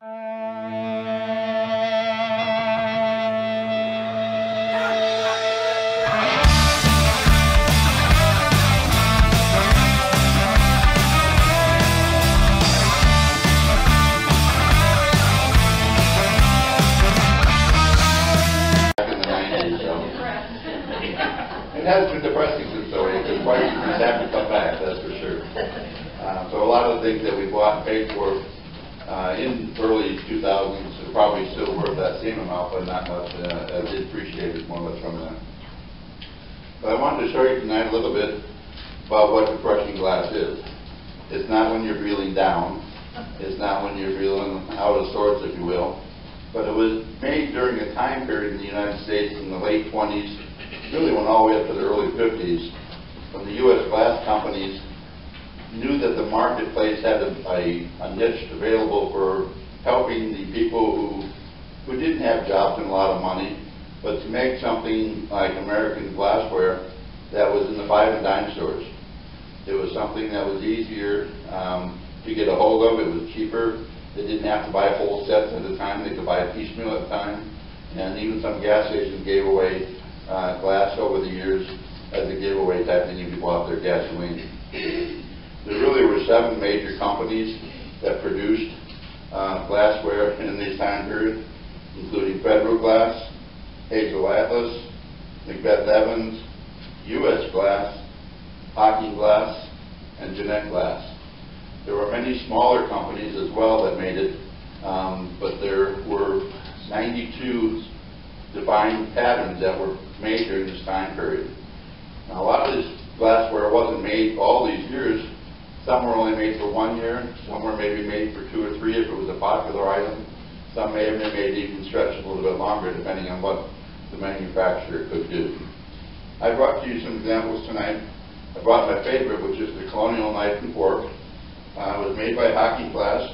It has been depressing since so because prices have to come back, that's for sure. So a lot of the things that we bought and paid for in early 2000s are probably still worth that same amount, but not much. I did appreciate it more or less from that. But I wanted to show you tonight a little bit about what refreshing glass is. It's not when you're reeling down. It's not when you're reeling out of sorts, if you will. But it was made during a time period in the United States in the late 20s, really went all the way up to the early 50s, when the U.S. glass companies knew that the marketplace had a niche available for helping the people who didn't have jobs and a lot of money, but to make something like American glassware that was in the 5 and dime stores. It was something that was easier to get a hold of. It was cheaper. They didn't have to buy whole sets at a time. They could buy a piecemeal at a time. And even some gas stations gave away glass over the years as a giveaway type thing if you bought their gasoline. There really were 7 major companies that produced glassware in this time period, including Federal Glass, Hazel Atlas, Macbeth Evans, U.S. Glass, Hocking Glass, and Jeanette Glass. There were many smaller companies as well that made it, but there were 92 defined patterns that were made during this time period. Now, a lot of this glassware wasn't made all these years. Some were only made for 1 year. Some were maybe made for 2 or 3 if it was a popular item. Some may have been made even stretched a little bit longer depending on what the manufacturer could do. I brought to you some examples tonight. I brought my favorite, which is the Colonial Knife and Fork. It was made by Hocking Glass.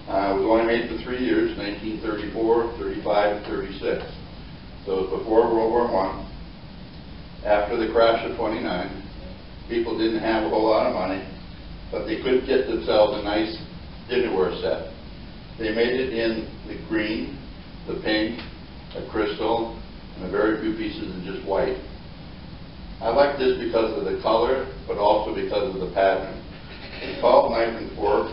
It was only made for 3 years, 1934, 35, and 36. So it was before World War I. After the crash of '29, people didn't have a whole lot of money, but they could get themselves a nice dinnerware set. They made it in the green, the pink, a crystal, and a very few pieces in just white. I like this because of the color, but also because of the pattern. It's called knife and fork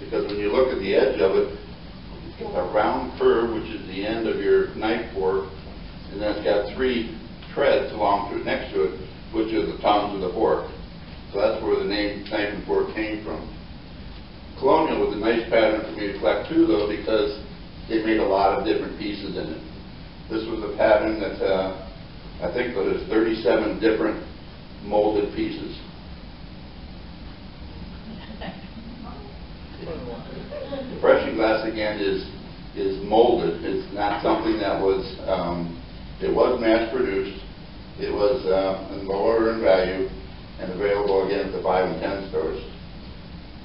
because when you look at the edge of it, it's got a round curve, which is the end of your knife fork, and then it's got 3 treads along to it, next to it, which are the tongues of the fork. So that's where the name knife and fork came from. Colonial was a nice pattern for me to collect too, though, because they made a lot of different pieces in it. This was a pattern that I think that there's 37 different molded pieces. Refreshing glass again is molded. It's not something that was. It was mass produced. It was lower in value and available again at the 5 and 10 stores.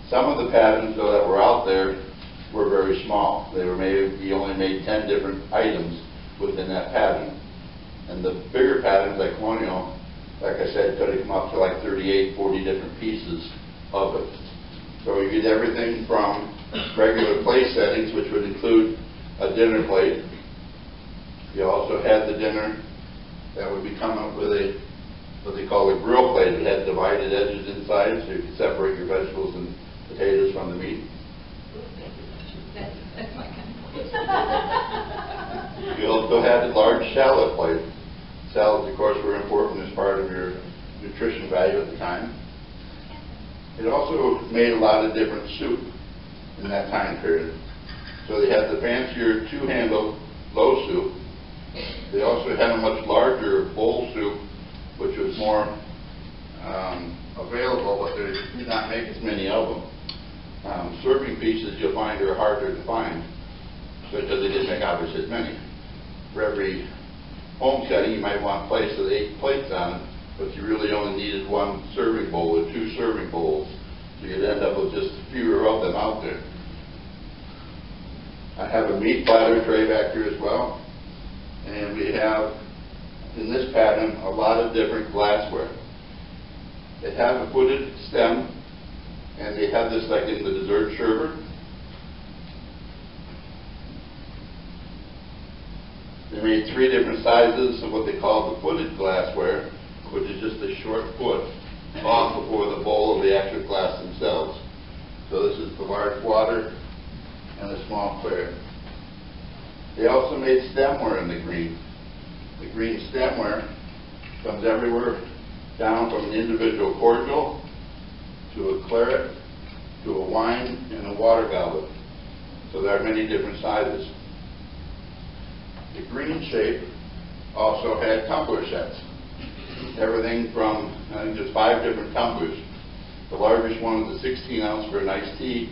Some of the patterns though that were out there were very small. They were made. You only made 10 different items within that pattern. And the bigger patterns like Colonial, like I said, could have come up to like 38, 40 different pieces of it. So you get everything from regular plate settings, which would include a dinner plate. You also had the dinner that would be coming up with what they call a grill plate. It had divided edges inside, so you could separate your vegetables and potatoes from the meat. That's my kind of You also had a large shallot plate. Salads, of course, were important as part of your nutrition value at the time. It also made a lot of different soup in that time period. So they had the fancier 2-handle low soup. They also had a much larger bowl soup, which was more available, but they did not make as many of them. Serving pieces you'll find are harder to find because they didn't make obviously as many. For every home setting, you might want plates with 8 plates on it, but you really only needed 1 serving bowl or 2 serving bowls. So you'd end up with just fewer of them out there. I have a meat platter tray back here as well. And we have, in this pattern, a lot of different glassware. They have a footed stem, and they have this like in the dessert sherbet. made 3 different sizes of what they call the footed glassware, which is just a short foot off before the bowl of the actual glass themselves. So this is the large water and the small clear. They also made stemware in the green. The green stemware comes everywhere down from an individual cordial to a claret to a wine and a water goblet. So there are many different sizes. The green shape also had tumbler sets. Everything from, I think there's 5 different tumblers. The largest one is a 16 ounce for an iced tea.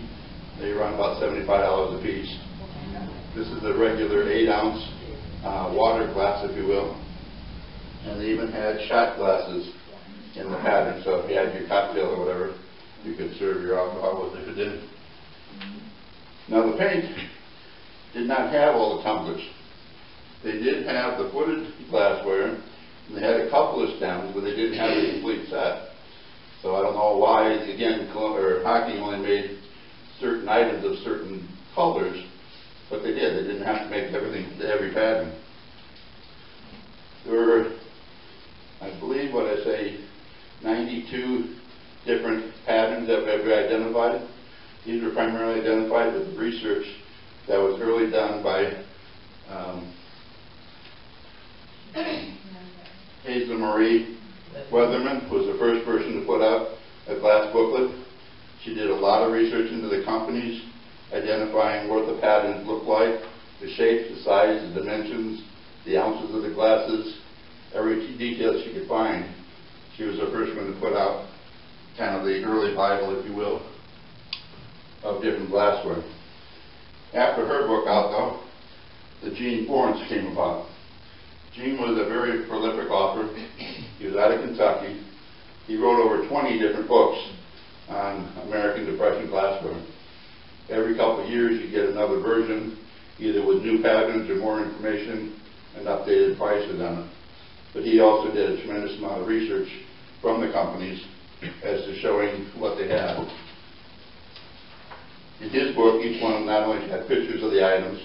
They run about $75 a piece. This is a regular 8 ounce water glass, if you will. And they even had shot glasses in the pattern, so if you had your cocktail or whatever, you could serve your alcohol with it. Didn't. Now the paint did not have all the tumblers. They did have the footed glassware, and they had a couple of stems, but they didn't have a complete set. So I don't know why, again, hockey only made certain items of certain colors, but they did. They didn't have to make everything to every pattern. There were, I believe, 92 different patterns that we identified. These were primarily identified with research that was early done by Hazel Marie Weatherman, who was the first person to put out a glass booklet. She did a lot of research into the companies, identifying what the patterns looked like, the shapes, the size, the dimensions, the ounces of the glasses, every detail she could find. She was the first one to put out kind of the early Bible, if you will, of different glassware. After her book out, though, the Gene Forens came about. Gene was a very prolific author. He was out of Kentucky. He wrote over 20 different books on American Depression glassware. Every couple of years you get another version, either with new patterns or more information and updated prices on it. But he also did a tremendous amount of research from the companies as to showing what they had. In his book, each one not only had pictures of the items,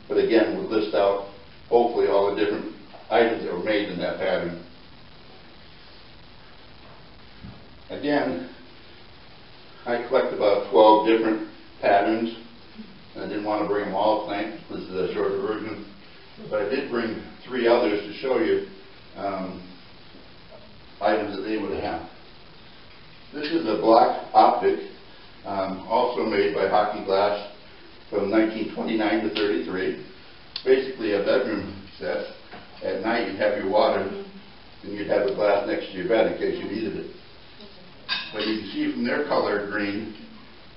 but again would list out hopefully all the different items that were made in that pattern. Again, I collect about 12 different patterns, and I didn't want to bring them all tonight. This is a shorter version. But I did bring 3 others to show you items that they would have. This is a black optic, also made by Hockey Glass from 1929 to 33. Basically a bedroom set. At night you'd have your water and you'd have a glass next to your bed in case you needed it. But you can see from their color green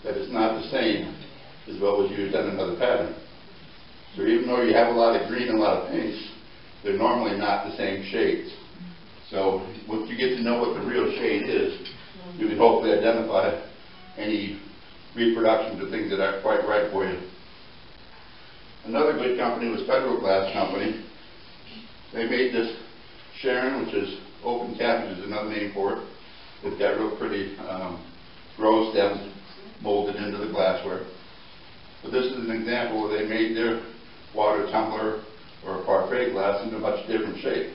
that it's not the same as what was used on another pattern. So even though you have a lot of green and a lot of pinks, they're normally not the same shades. So once you get to know what the real shade is, you can hopefully identify any reproductions of things that aren't quite right for you. Another good company was Federal Glass Company. They made this Sharon, which is open cabbage is another name for it. It's got real pretty rose stems molded into the glassware. But this is an example where they made their water tumbler or a parfait glass into a much different shape.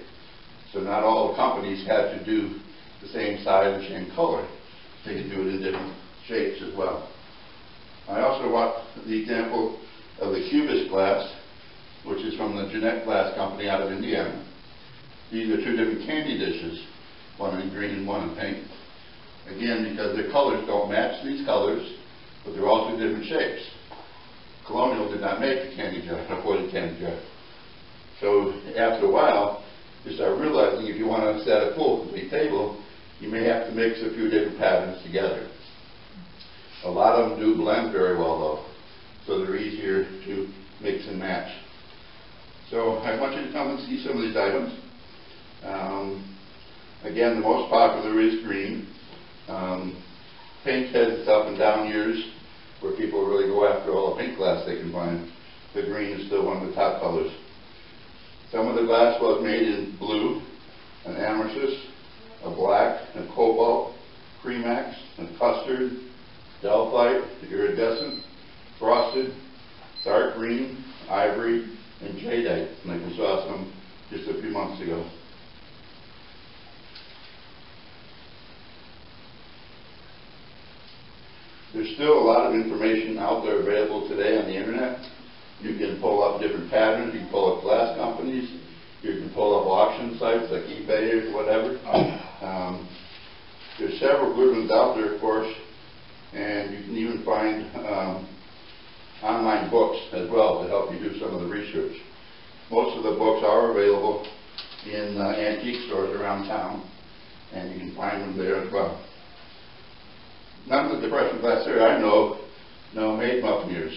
So not all the companies had to do the same size and same color. They could do it in different shapes as well. I also want the example of the Cubist glass, which is from the Jeanette Glass Company out of Indiana. These are 2 different candy dishes, one in green and one in pink. Again, because their colors don't match these colors, but they're also different shapes. Colonial did not make a candy jar, a foiled candy jar. So after a while, you start realizing if you want to set a full complete table, you may have to mix a few different patterns together. A lot of them do blend very well though, so they're easier to mix and match. So I want you to come and see some of these items. Again, the most popular is green. Pink has its up and down years where people really go after all the pink glass they can find. The green is still one of the top colors. Some of the glass was made in blue, an amethyst, a black, a cobalt, cremax, a custard, delphite, iridescent, frosted, dark green, ivory, and jadeite, like we saw some just a few months ago. There's still a lot of information out there available today on the internet. You can pull up different patterns, you can pull up glass companies, you can pull up auction sites like eBay or whatever. There's several good ones out there, of course, and you can even find online books as well to help you do some of the research. Most of the books are available in antique stores around town, and you can find them there as well. None of the depression glass here I know made Muffineers,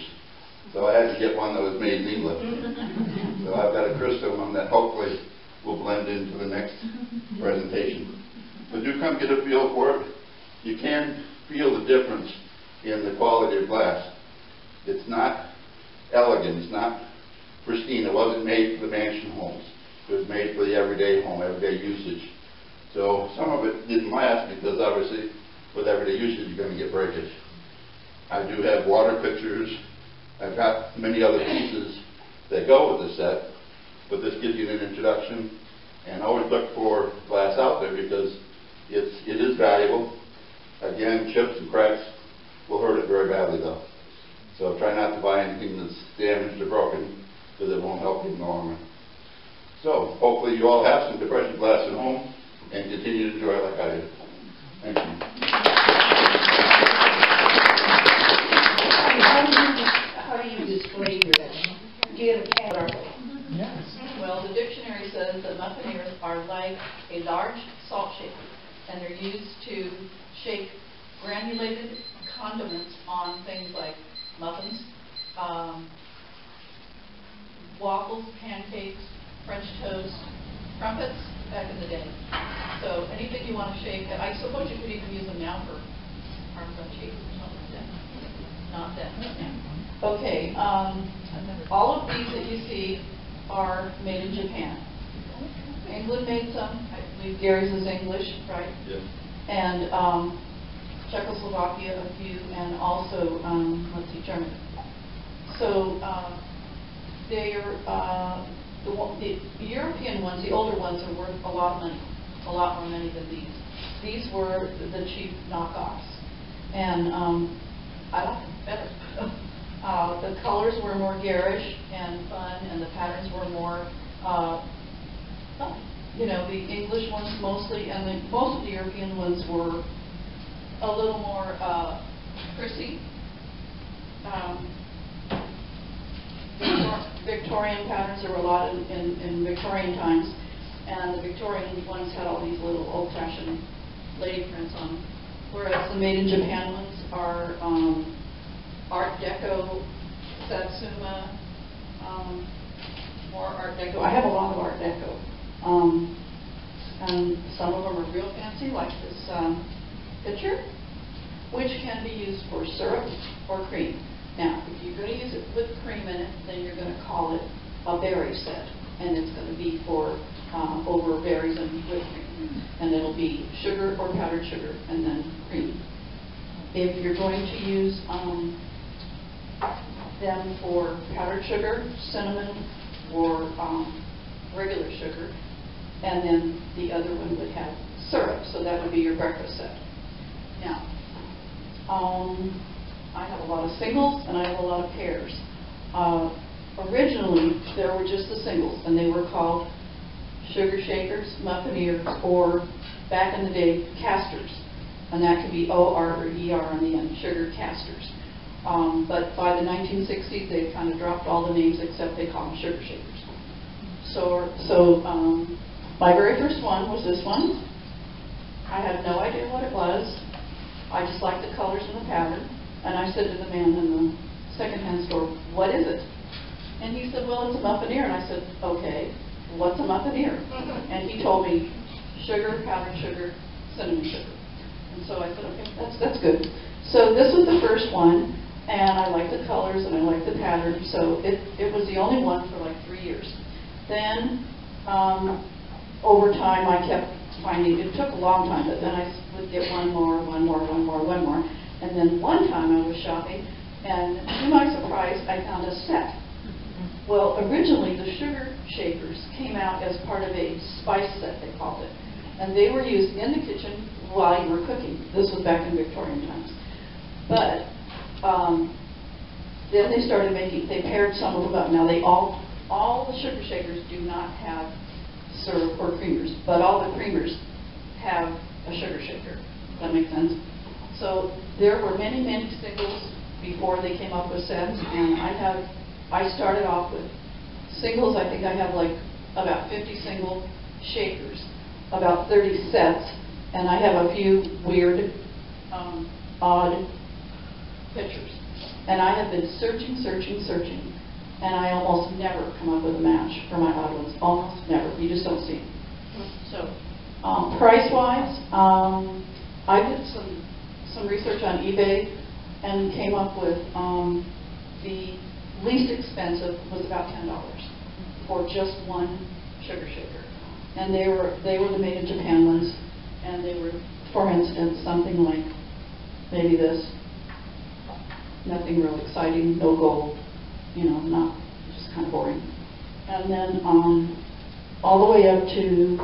so I had to get one that was made in England. So I've got a crystal one that hopefully will blend into the next presentation. But do come get a feel for it. You can feel the difference in the quality of glass. It's not elegant, it's not pristine. It wasn't made for the mansion homes. It was made for the everyday home, everyday usage. So some of it didn't last because obviously with everyday usage you're going to get breakage. I do have water pictures. I've got many other pieces that go with the set, but this gives you an introduction. And always look for glass out there because it is valuable. Again, chips and cracks will hurt it very badly though. So try not to buy anything that's damaged or broken because it won't help you in the long run. So hopefully you all have some depression glass at home and continue to enjoy it like I did. Thank you. How do you display your that? Do you have a camera? Yes. Well, the dictionary says that Muffineers are like a large salt shaker, and they're used to shake granulated condiments on things like muffins, waffles, pancakes, French toast, crumpets back in the day. So anything you want to shake, I suppose you could even use them now for parmesan cheese or something like that. Not that. Okay, all of these that you see are made in Japan. England made some. I believe Gary's is English, right? Yeah. And Czechoslovakia a few, and also let's see, Germany. So they are the European ones, the older ones, are worth a lot of money, a lot more money than these. These were the cheap knockoffs, and I like them better. The colors were more garish and fun, and the patterns were more fun. You know, the English ones mostly, and most of the European ones were a little more prissy. Victorian patterns, there were a lot in Victorian times, and the Victorian ones had all these little old-fashioned lady prints on them, whereas the made in Japan ones are Art Deco, Satsuma, more Art Deco. I have a lot of Art Deco, and some of them are real fancy, like this pitcher, which can be used for syrup or cream. Now, if you're going to use it with cream in it, then you're going to call it a berry set, and it's going to be for over berries and whipped cream, and it'll be sugar or powdered sugar, and then cream. If you're going to use them for powdered sugar, cinnamon, or regular sugar, and then the other one would have syrup, so that would be your breakfast set. Now, I have a lot of singles and I have a lot of pairs. Originally, there were just the singles, and they were called sugar shakers, Muffineers, or back in the day, casters. And that could be O-R or E-R on the end, sugar casters. But by the 1960s, they kind of dropped all the names except they call them sugar shakers. So my very first one was this one. I had no idea what it was. I just liked the colors and the pattern. And I said to the man in the secondhand store, "What is it?" And he said, "Well, it's a Muffineer." And I said, "Okay, what's a Muffineer?" And he told me sugar, powdered sugar, cinnamon sugar. And so I said, "Okay, that's good." So this was the first one, and I liked the colors and I liked the pattern. So it was the only one for like 3 years. Then over time, I kept finding, it took a long time, but then I would get one more. And then one time I was shopping, and to my surprise, I found a set. Well, originally the sugar shakers came out as part of a spice set, they called it. And they were used in the kitchen while you were cooking. This was back in Victorian times. But then they started making, they paired some of them up. Now all the sugar shakers do not have syrup or creamers, but all the creamers have a sugar shaker. Does that make sense? So there were many, many singles before they came up with sets, and I started off with singles. I think I have like about 50 single shakers, about 30 sets, and I have a few weird, odd pictures. And I have been searching, and I almost never come up with a match for my odd ones. Almost never. You just don't see them. So, price-wise, I did some research on eBay and came up with the least expensive was about $10 for just one sugar shaker. And they were the made in Japan ones, and they were, for instance, something like maybe this. Nothing real exciting, no gold, not, just kind of boring. And then all the way up to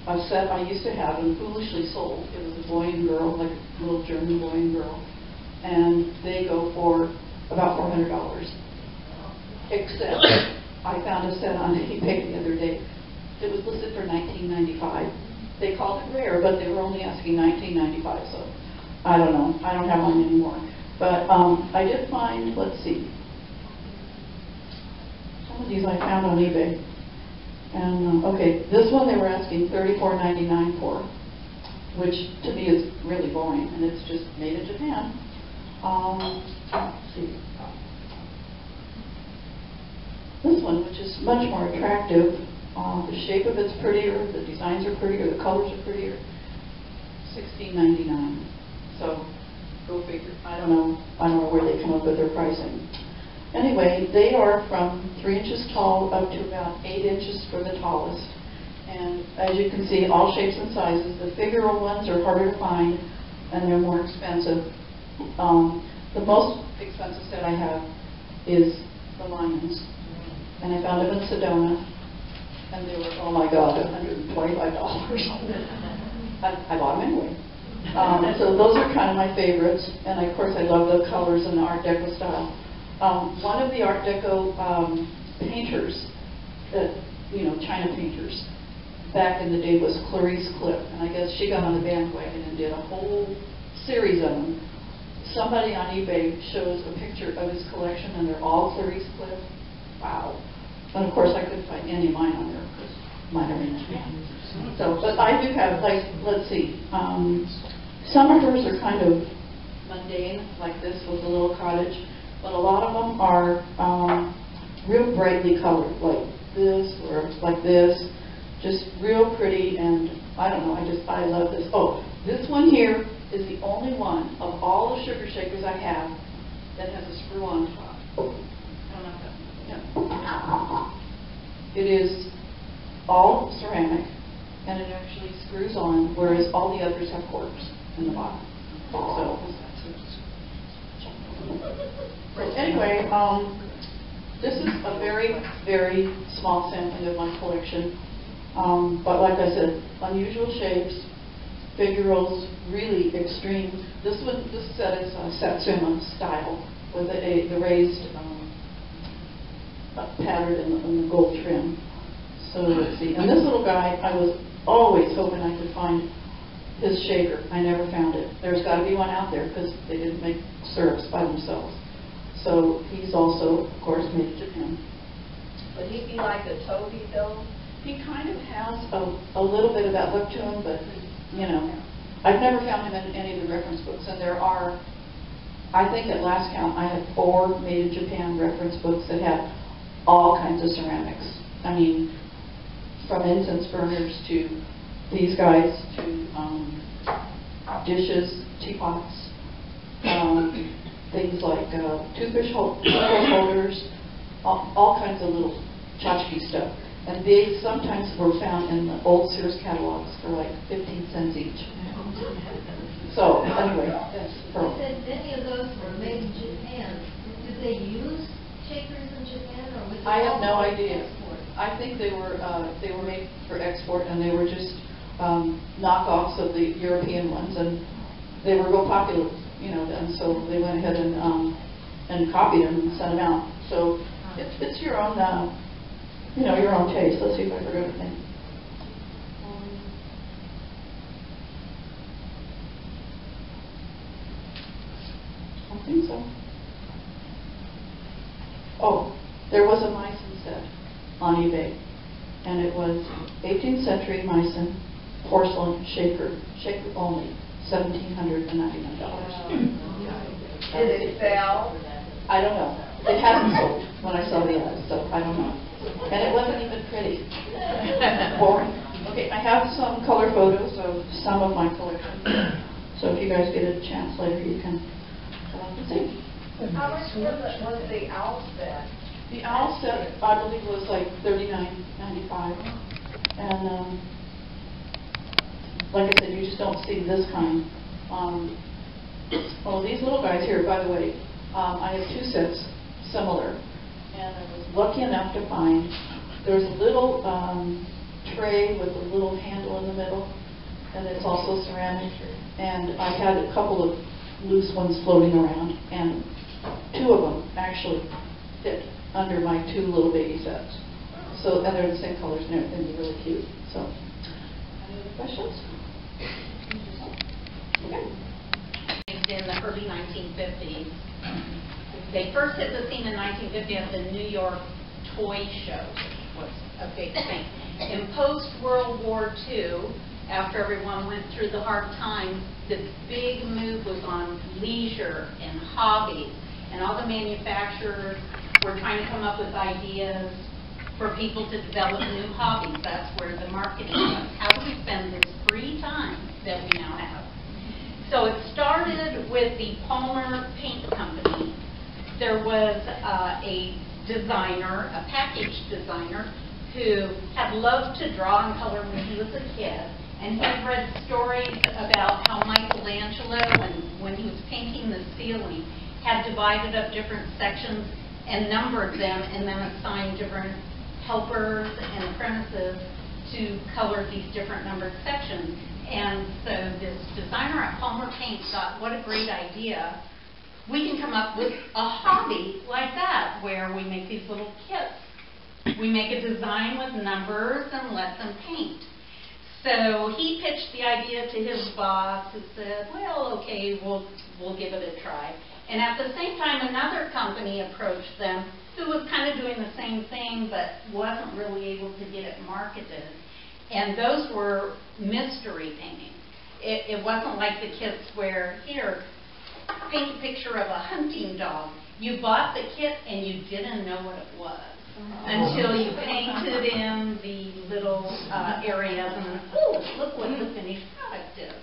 a set I used to have and foolishly sold. It was a boy and girl, like a little German boy and girl, and they go for about $400. Except I found a set on eBay the other day. It was listed for $19.95. They called it rare, but they were only asking $19.95. So I don't know. I don't have mine anymore. But I did find, let's see, some of these I found on eBay. And, okay, this one they were asking $34.99 for, which to me is really boring, and it's just made in Japan. Let's see. This one, which is much more attractive, the shape of it's prettier, the designs are prettier, the colors are prettier, $16.99. So, go figure. I don't know where they come up with their pricing. Anyway, they are from 3 inches tall up to about 8 inches for the tallest. And as you can see, all shapes and sizes. The figural ones are harder to find, and they're more expensive. The most expensive set I have is the lions. And I found them in Sedona, and they were, oh my God, $125. I bought them anyway. So those are kind of my favorites, and of course I love the colors and the Art Deco style. One of the Art Deco painters, China painters, back in the day was Clarice Cliff, and I guess she got on the bandwagon and did a whole series of them. Somebody on eBay shows a picture of his collection, and they're all Clarice Cliff. Wow. And of course I couldn't find any of mine on there because mine are in Japan. So, but I do have, like, let's see, some of hers are kind of mundane, like this with a little cottage, but a lot of them are real brightly colored, like this or like this, just real pretty, and I don't know, I love this. Oh, this one here is the only one of all the sugar shakers I have that has a screw-on top. I don't know if that, yeah. It is all ceramic, and it actually screws on, whereas all the others have corks in the bottom. So anyway, this is a very, very small sampling of my collection. But like I said, unusual shapes, figurals, really extreme. This set is Satsuma style with the raised pattern in the gold trim. So let's see. And this little guy, I was always hoping I could find his shaker. I never found it. There's got to be one out there because they didn't make syrups by themselves. So he's also, of course, made in Japan. Would he be like a Toby though? He kind of has a little bit of that look to him, but, I've never found him in any of the reference books. And there are, I think at last count, I had 4 made in Japan reference books that had all kinds of ceramics. I mean, from incense burners to these guys to dishes, teapots, things like toothbrush holders, all kinds of little tchotchke stuff. And they sometimes were found in the old Sears catalogs for like 15 cents each. So, anyway, that's Pearl. You said many of those were made in Japan. Did they use shakers in Japan, or was I have no idea. I think they were made for export, and they were just knockoffs of the European ones, and they were real popular, you know, and so they went ahead and copied them and sent them out. So it's your own, you know, your own taste. Let's see if I forgot anything. I think so. Oh, there was a Meissen set on eBay, and it was 18th century Meissen porcelain shaker only, $1,799. Did it sell? I don't know. It hadn't sold when I saw the ad, so I don't know. And it wasn't even pretty. Boring. Okay, I have some color photos of some of my collection. So if you guys get a chance later, you can come up and see. How much was the owl set? The owl set, I believe, was like $39.95. And like I said, you just don't see this kind. Well, these little guys here, by the way, I have two sets similar. And I was lucky enough to find there's a little tray with a little handle in the middle, and it's also ceramic. And I had a couple of loose ones floating around, and two of them actually fit under my two little baby sets. So, and they're the same colors and everything. They're really cute. So, any other questions? Okay. In the early 1950s. They first hit the scene in 1950 at the New York Toy Show, which was a big thing. In post-World War II, after everyone went through the hard times, the big move was on leisure and hobbies. And all the manufacturers were trying to come up with ideas for people to develop new hobbies. That's where the marketing was. How do we spend this free time that we now have? So it started with the Palmer Paint Company. There was a designer, a package designer, who had loved to draw and color when he was a kid. And he had read stories about how Michelangelo, when he was painting the ceiling, had divided up different sections and numbered them and then assigned different helpers and apprentices to color these different numbered sections. And so this designer at Palmer Paint thought, what a great idea. We can come up with a hobby like that, where we make these little kits. We make a design with numbers and let them paint. So he pitched the idea to his boss, who said, well, okay, we'll give it a try. And at the same time, another company approached them who was kind of doing the same thing, but wasn't really able to get it marketed. And those were mystery paintings. It wasn't like the kits where, here, paint a picture of a hunting dog. You bought the kit and you didn't know what it was until you painted in the little areas and, oh, look what the finished product is.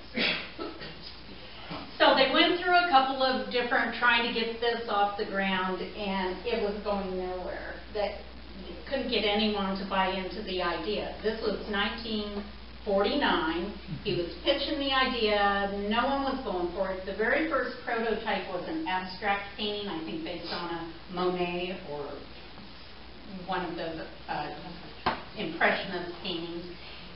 So they went through a couple of different, trying to get this off the ground, and it was going nowhere. That couldn't get anyone to buy into the idea. This was 1949. He was pitching the idea. No one was going for it. The very first prototype was an abstract painting, I think based on a Monet or one of those Impressionist paintings.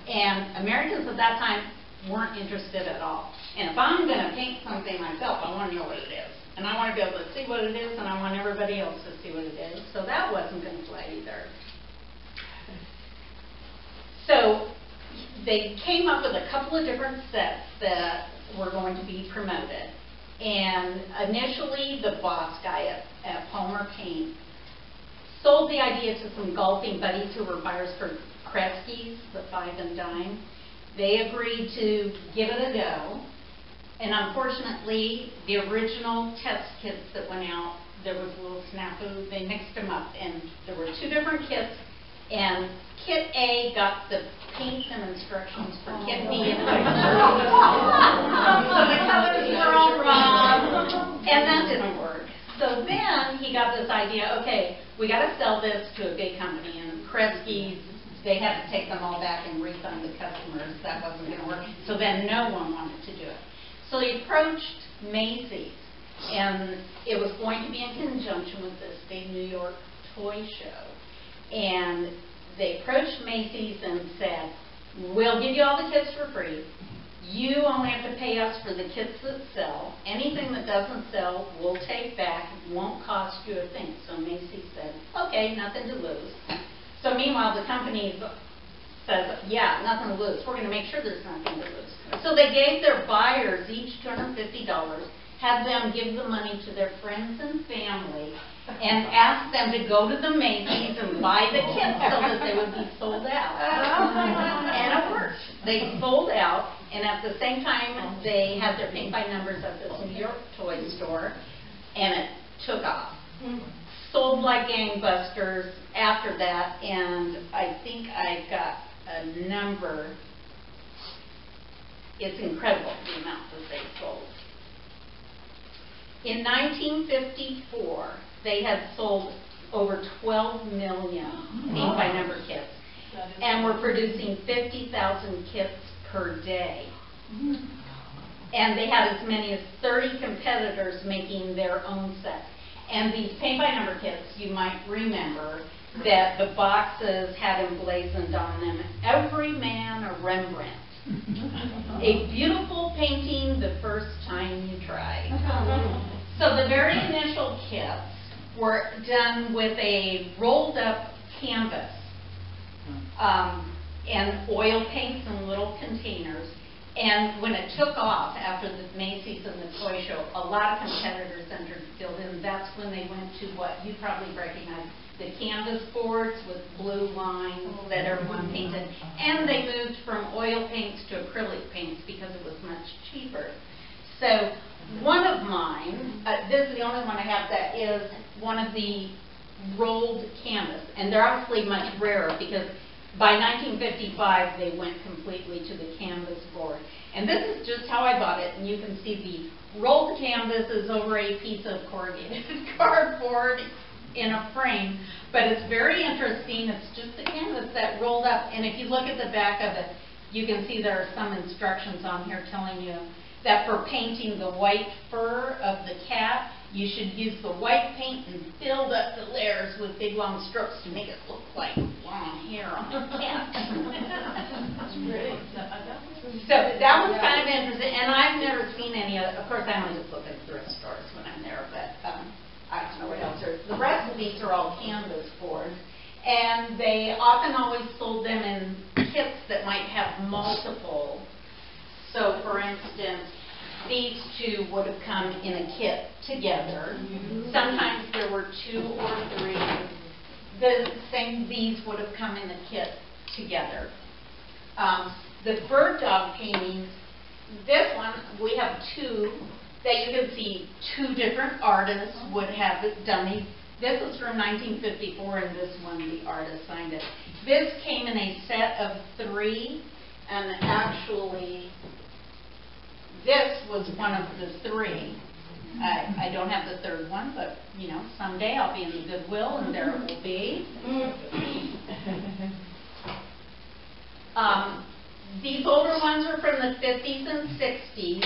And Americans at that time weren't interested at all. And if I'm going to paint something myself, I want to know what it is. And I want to be able to see what it is, and I want everybody else to see what it is. So that wasn't going to play either. So they came up with a couple of different sets that were going to be promoted. And initially, the boss guy at Palmer Paint sold the idea to some golfing buddies who were buyers for Kresge's, the 5 and dime. They agreed to give it a go. And unfortunately, the original test kits that went out, there was a little snafu. They mixed them up, and there were 2 different kits. And Kit A got the paints and instructions for Kit B. And so the colors were all wrong, and that didn't work. So then he got this idea, okay, we got to sell this to a big company. And Kresge's, they had to take them all back and refund the customers. That wasn't going to work. So then no one wanted to do it. So he approached Macy's, and it was going to be in conjunction with this big New York toy show. And they approached Macy's and said, we'll give you all the kits for free. You only have to pay us for the kits that sell. Anything that doesn't sell, we'll take back. It won't cost you a thing. So Macy's said, okay, nothing to lose. So meanwhile, the company says, yeah, nothing to lose. We're going to make sure there's nothing to lose. So they gave their buyers each $250, had them give the money to their friends and family, and asked them to go to the Macy's and buy the kits so that they would be sold out. And it worked. They sold out, and at the same time, they had their paint by numbers at this New York toy store, and it took off. Sold like gangbusters after that, and I think I got a number. It's incredible the amount that they sold. In 1954, they had sold over 12 million paint by number kits, and were producing 50,000 kits per day. And they had as many as 30 competitors making their own sets. And these paint by number kits, you might remember that the boxes had emblazoned on them, every man a Rembrandt. A beautiful painting the first time you try. So the very initial kits were done with a rolled up canvas and oil paints in little containers. And when it took off after the Macy's and the toy show, a lot of competitors entered the field, and that's when they went to what you probably recognize, the canvas boards with blue lines that everyone painted. And they moved from oil paints to acrylic paints because it was much cheaper. So one of mine, this is the only one I have that is one of the rolled canvas, and they're obviously much rarer because by 1955 they went completely to the canvas board. And this is just how I bought it, and you can see the rolled canvas is over a piece of corrugated cardboard in a frame, but it's very interesting. It's just the canvas that rolled up, and if you look at the back of it, you can see there are some instructions on here telling you that for painting the white fur of the cat, you should use the white paint and build up the layers with big long strokes to make it look like long hair on the cat. That's pretty. So that was kind of interesting, and I've never seen any of course I only just look at thrift stores when I'm there, but I don't know what else there is. The rest of these are all canvas boards, and they often always sold them in kits that might have multiple. So for instance, these two would have come in a kit together. Sometimes there were 2 or 3. These would have come in a kit together. The bird dog paintings, this one, we have 2 that you can see 2 different artists would have done these. This was from 1954, and this one, the artist signed it. This came in a set of 3, and actually, this was one of the 3. I don't have the 3rd one, but, you know, someday I'll be in the Goodwill, and there it will be. These older ones are from the 50s and 60s.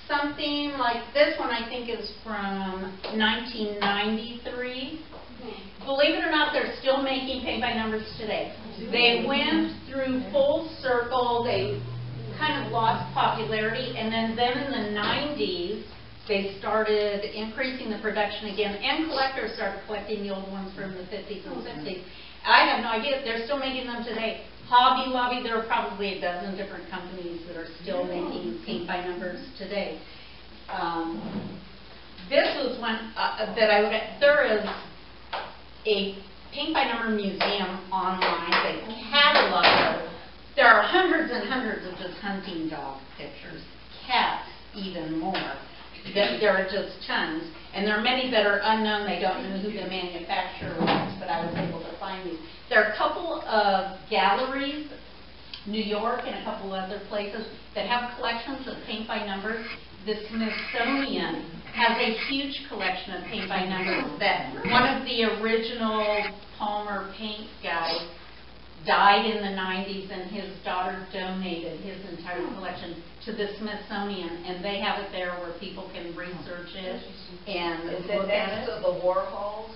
Something like this one, I think, is from 1993. Believe it or not, they're still making paint by numbers today. They went through full circle. They kind of lost popularity, and then in the 90s, they started increasing the production again, and collectors started collecting the old ones from the 50s and 60s. I have no idea. They're still making them today. Hobby Lobby, there are probably a dozen different companies that are still making paint by numbers today. This was one that I would have. There is a paint by number museum online. They catalog it. There are hundreds and hundreds of just hunting dog pictures, cats even more. There are just tons, and there are many that are unknown. They don't know who the manufacturer was, but I was able to find these. There are a couple of galleries, New York and a couple other places, that have collections of paint by numbers. The Smithsonian has a huge collection of paint by numbers that one of the original Palmer paint guys died in the 90s, and his daughter donated his entire collection to the Smithsonian, and they have it there where people can research it and Is look it at next it. to the Warhols?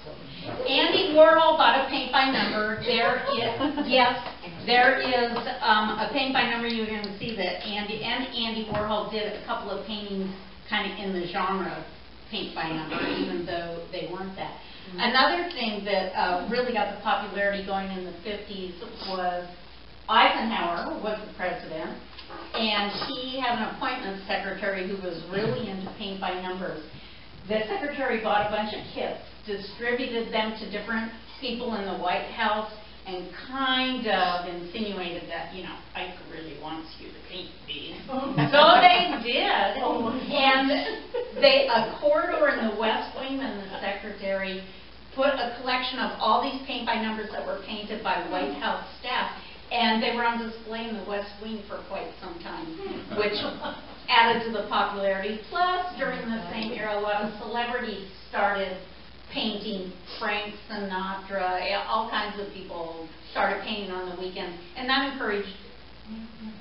Andy Warhol bought a paint by number. There is, yes, there is a paint by number. You're going to see that Andy Warhol did a couple of paintings kind of in the genre paint by number, even though they weren't that. Another thing that really got the popularity going in the 50s was Eisenhower was the president, and he had an appointment secretary who was really into paint by numbers. The secretary bought a bunch of kits, distributed them to different people in the White House, and kind of insinuated that, you know, Ike really wants you to paint these. So they did. And a corridor in the West Wing and the secretary put a collection of all these paint by numbers that were painted by White House staff, and they were on display in the West Wing for quite some time, which added to the popularity. Plus, during the same era, a lot of celebrities started painting. Frank Sinatra, all kinds of people started painting on the weekends, and that encouraged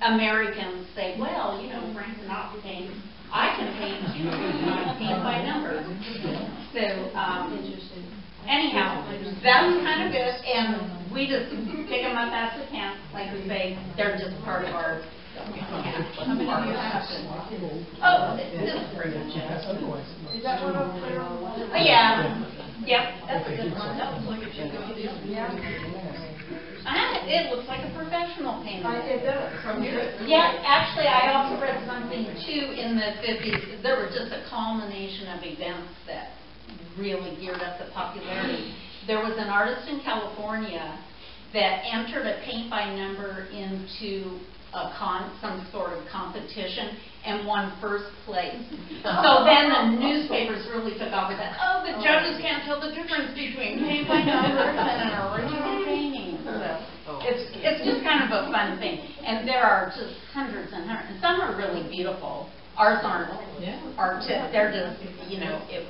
Americans to say, well, you know, Frank Sinatra paints, I can paint by numbers. So, anyhow, that's kind of it, and we just pick them up as we can. Like we say, they're just part of our. How many do you have? Oh, this is pretty much it. Is that one over there? Yeah. Yep, that's a good one. That looks like it should go to the it looks like a professional painter. It does, from here. Yeah, actually, I also read something, too, in the 50s. There was just a culmination of events that really geared up the popularity. There was an artist in California that entered a paint by number into some sort of competition and won first place. So then the newspapers really took off with that. Oh, the judges can't tell the difference between paint by numbers and an original painting. So it's just kind of a fun thing. And there are just hundreds and hundreds. And some are really beautiful. Ours aren't artistic. They're just, you know, it's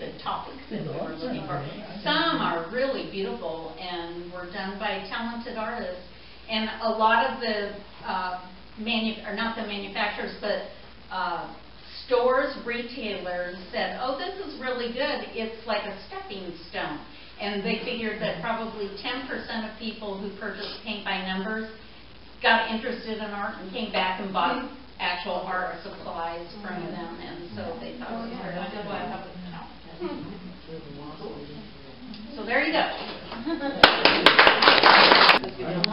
the topics that we were looking for. Some are really beautiful and were done by talented artists. And a lot of the, not the manufacturers, but stores, retailers said, oh, this is really good. It's like a stepping stone. And they figured that probably 10% of people who purchased paint by numbers got interested in art and came back and bought actual art supplies from them. And so they thought it was very good. So there you go.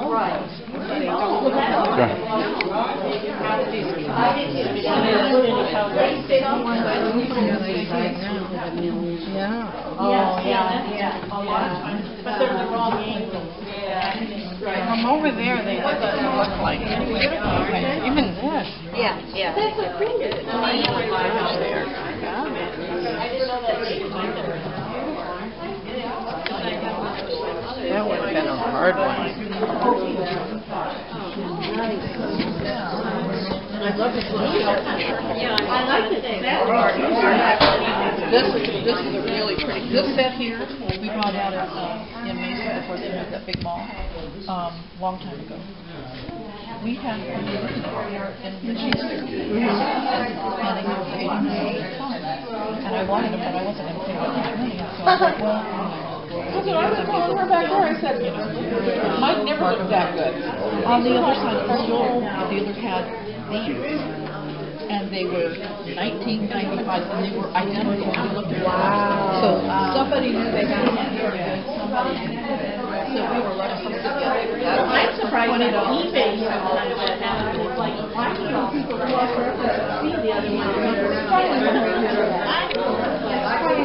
Right. But they're the wrong angles. From over there, they doesn't look like it. Even this. Yeah. That's a pretty good. That would have been a hard one. I love this one. Yeah, I like this. This is a really pretty. This set here we brought out in Mason before they had that big mall, long time ago. We had one in the cheese fair, and they were $80 and I wanted them, but I wasn't going to pay that much money. So I was like, well. That's what I was telling her back there. I said, mine never looked that good. On the other side of the store, the dealer had these, and they were $19.95, and they were identical. They looked wow. So somebody knew they had one for good. Somebody knew. So we were lucky to get. I'm surprised that eBay sometimes that happens. It's like, why do people see the other one?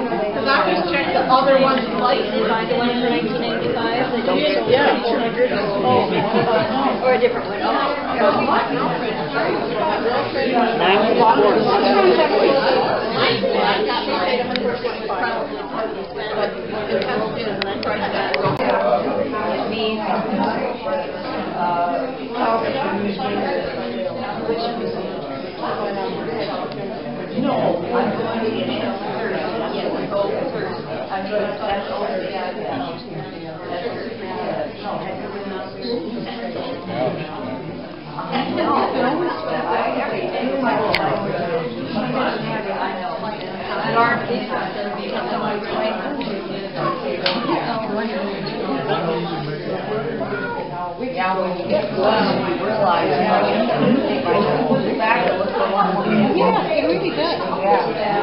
Because I always check the other one's light and buy the one for $19.95. Yeah. Or a different one. Yeah, when you get close, you realize, you know, you look back, it looks a lot more. Yeah, it really does. Yeah.